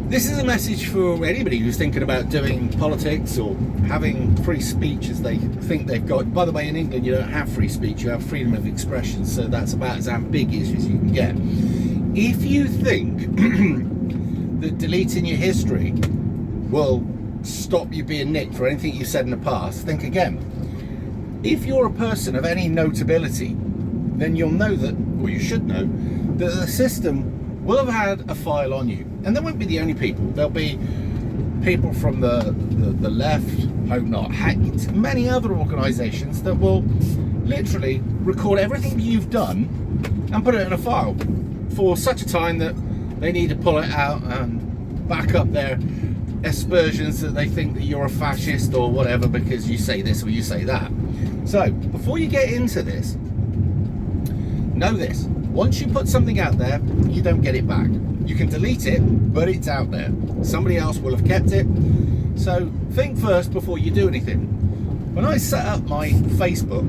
This is a message for anybody who's thinking about doing politics or having free speech as they think they've got. By the way, in England, you don't have free speech, you have freedom of expression, so that's about as ambiguous as you can get. If you think that deleting your history will stop you being nicked for anything you said in the past, think again. If you're a person of any notability, then you'll know that, or you should know, that the system will have had a file on you. And they won't be the only people. There'll be people from the left, hope not, many other organisations that will literally record everything you've done and put it in a file for such a time that they need to pull it out and back up their aspersions that they think that you're a fascist or whatever because you say this or you say that. So, before you get into this, know this. Once you put something out there, you don't get it back. You can delete it, but it's out there. Somebody else will have kept it. So think first before you do anything. When I set up my Facebook,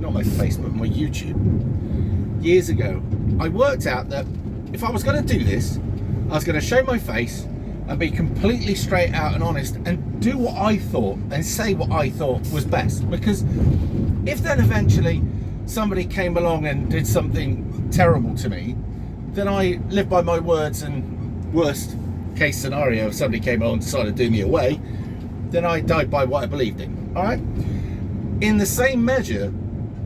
not my Facebook, my YouTube, years ago, I worked out that if I was going to do this, I was going to show my face and be completely straight out and honest and do what I thought and say what I thought was best. Because if then eventually somebody came along and did something terrible to me, then I live by my words, and worst case scenario, if somebody came along and decided to do me away, then I died by what I believed in. Alright? In the same measure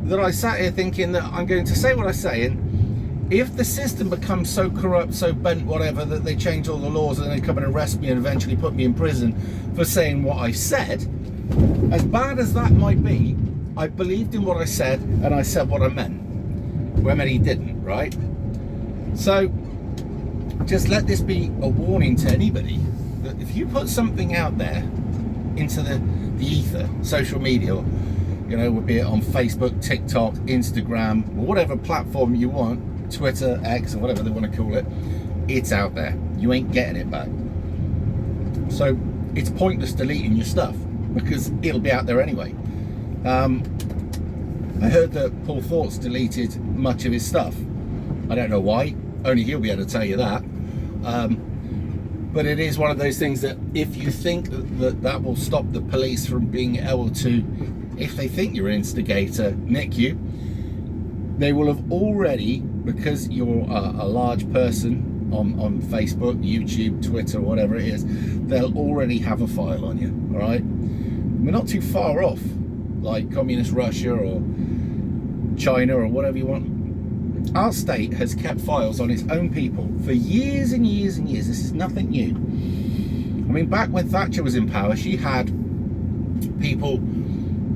that I sat here thinking that I'm going to say what I say, and if the system becomes so corrupt, so bent, whatever, that they change all the laws and they come and arrest me and eventually put me in prison for saying what I said, as bad as that might be, I believed in what I said and I said what I meant. Where many didn't, right? So just let this be a warning to anybody that if you put something out there into the ether, social media, you know, be it on Facebook, TikTok, Instagram, or whatever platform you want, Twitter, X, or whatever they want to call it, it's out there. You ain't getting it back. So it's pointless deleting your stuff because it'll be out there anyway. I heard that Paul Thorpe's deleted much of his stuff. I don't know why, only he'll be able to tell you that. But it is one of those things that if you think that will stop the police from being able to, if they think you're an instigator, nick you, they will have already, because you're a large person on Facebook, YouTube, Twitter, whatever it is, they'll already have a file on you, all right? We're not too far off, like communist Russia or China or whatever you want. Our state has kept files on its own people for years and years and years. This is nothing new. I mean, back when Thatcher was in power, she had people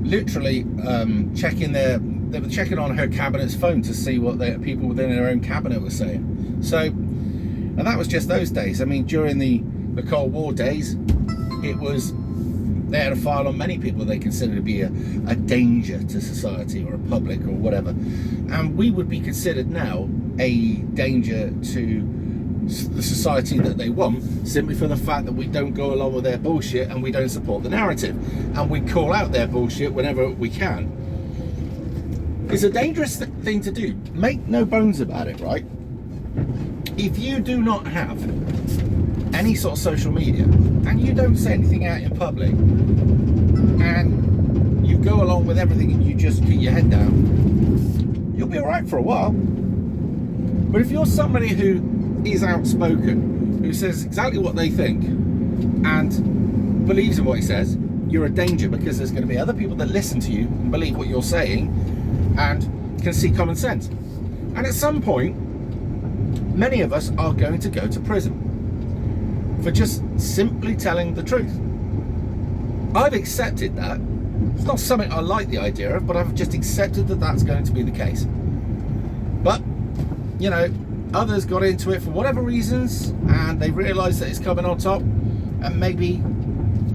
literally they were checking on her cabinet's phone to see what people within her own cabinet were saying. So, and that was just those days. I mean, during the Cold War days, they had a file on many people they considered to be a danger to society or a public or whatever. And we would be considered now a danger to the society that they want, simply for the fact that we don't go along with their bullshit and we don't support the narrative. And we call out their bullshit whenever we can. It's a dangerous thing to do. Make no bones about it, right? If you do not have any sort of social media and you don't say anything out in public and you go along with everything and you just keep your head down, you'll be alright for a while. But if you're somebody who is outspoken, who says exactly what they think and believes in what he says, you're a danger, because there's going to be other people that listen to you and believe what you're saying and can see common sense. And at some point, many of us are going to go to prison for just simply telling the truth. I've accepted that. It's not something I like the idea of, but I've just accepted that that's going to be the case. But, you know, others got into it for whatever reasons, and they realised that it's coming on top, and maybe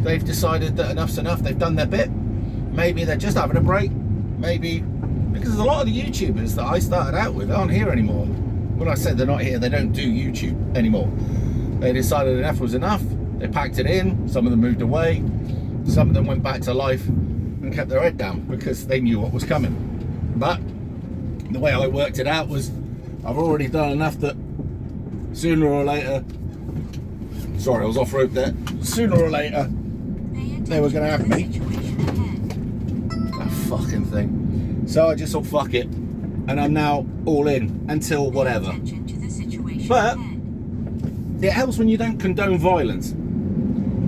they've decided that enough's enough, they've done their bit. Maybe they're just having a break. Maybe, because a lot of the YouTubers that I started out with aren't here anymore. When I say they're not here, they don't do YouTube anymore. They decided enough was enough. They packed it in. Some of them moved away. Some of them went back to life and kept their head down because they knew what was coming. But the way I worked it out was I've already done enough that sooner or later Sorry, I was off road there. Sooner or later, they were going to have me. That fucking thing. So I just thought, fuck it. And I'm now all in until whatever. But it helps when you don't condone violence.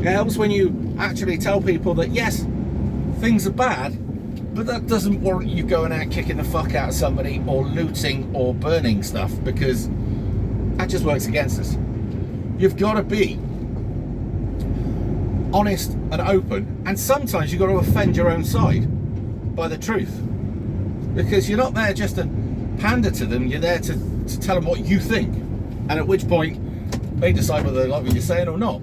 It helps when you actually tell people that, yes, things are bad, but that doesn't warrant you going out kicking the fuck out of somebody or looting or burning stuff, because that just works against us. You've got to be honest and open, and sometimes you've got to offend your own side by the truth, because you're not there just to pander to them, you're there to tell them what you think, and at which point they decide whether they like what you're saying or not.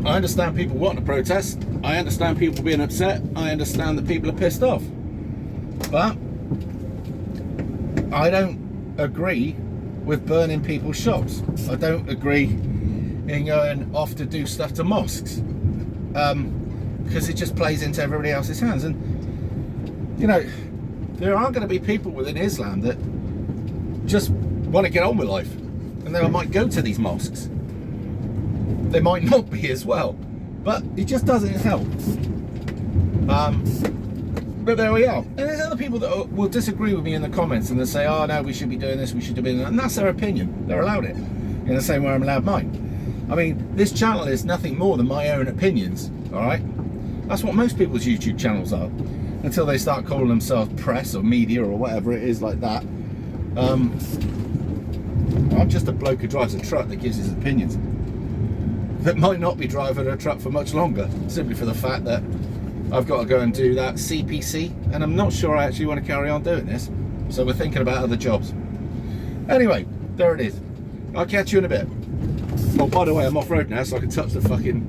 I understand people wanting to protest, I understand people being upset, I understand that people are pissed off, but I don't agree with burning people's shops. I don't agree in going off to do stuff to mosques, because it just plays into everybody else's hands. And you know, there are going to be people within Islam that just want to get on with life, and they might go to these mosques. They might not be as well, but it just doesn't help. But there we are. And there's other people that will disagree with me in the comments, and they say, oh no, we should be doing this, we should be doing that, and that's their opinion. They're allowed it, in the same way I'm allowed mine. I mean, this channel is nothing more than my own opinions, all right? That's what most people's YouTube channels are, until they start calling themselves press or media or whatever it is like that. I'm just a bloke who drives a truck that gives his opinions, that might not be driving a truck for much longer, simply for the fact that I've got to go and do that CPC, and I'm not sure I actually want to carry on doing this, so we're thinking about other jobs. Anyway, there it is. I'll catch you in a bit. Oh, by the way, I'm off road now, so I can touch the phone.